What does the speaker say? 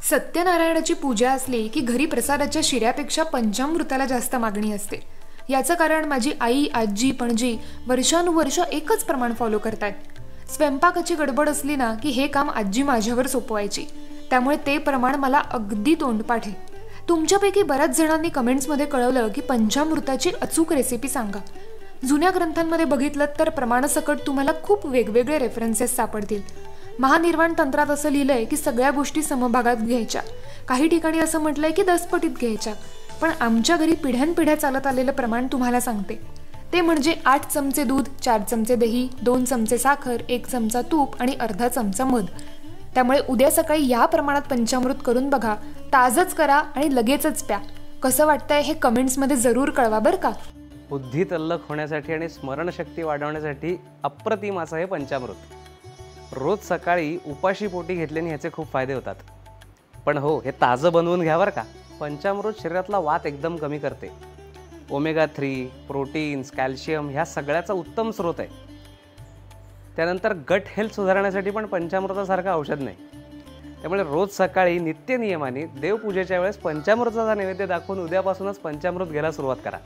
सत्यनारायणाची पूजा असली की घरी प्रसादाच्या शिऱ्यापेक्षा पंचामृताला जास्त मागणी असते. याचं कारण माझी आई, आजी, पणजी वर्षानुवर्ष एकच प्रमाण फॉलो करतात. स्वयंपाकाची गडबड असली ना की हे काम आजी माझ्यावर सोपवायची, त्यामुळे ते प्रमाण मला अगदी तोंडपाठ आहे. तुमच्यापैकी बऱ्याच जणांनी कमेंट्समध्ये कळवलं की पंचामृताची अचूक रेसिपी सांगा. जुन्या ग्रंथांमध्ये बघितलं तर प्रमाणासकट तुम्हाला खूप वेगवेगळे रेफरन्सेस सापडतील. महानिर्वाण तंत्रात असं लिहिलंय की सगळ्या गोष्टी समभागात घ्यायच्या. काही ठिकाणी असं म्हटलंय की 10 पटीत घ्यायच्या. पण आमच्या घरी पिढ्यानपिढ्या चालत आलेलं प्रमाण तुम्हाला सांगते. ते म्हणजे 8 चमचे दूध, 4 चमचे दही, 2 चमचे साखर, 1 चमचा तूप आणि अर्धा चमचा मध. त्यामुळे उद्या सकाळी या प्रमाणात पंचामृत करून बघा. ताजच करा आणि लगेचच प्या. कसं वाटतंय हे कमेंट्समध्ये जरूर कळवा बरं का. बुद्धी तल्लख होण्यासाठी आणि स्मरणशक्ती वाढवण्यासाठी अप्रतिम असं हे पंचामृत. रोज सकाळी उपाशी पोटी घेतल्याने ह्याचे खूप फायदे होतात. पण हो, हे ताजं बनवून घ्या बरं का. पंचामृत शरीरातला वात एकदम कमी करते. ओमेगा 3, प्रोटीन्स, कॅल्शियम ह्या सगळ्याचा उत्तम स्रोत आहे. त्यानंतर गट हेल्थ सुधारण्यासाठी पण पंचामृतासारखं औषध नाही. त्यामुळे रोज सकाळी नित्यनियमाने देवपूजेच्या वेळेस पंचामृताचा नैवेद्य दाखवून उद्यापासूनच पंचामृत घ्यायला सुरुवात करा.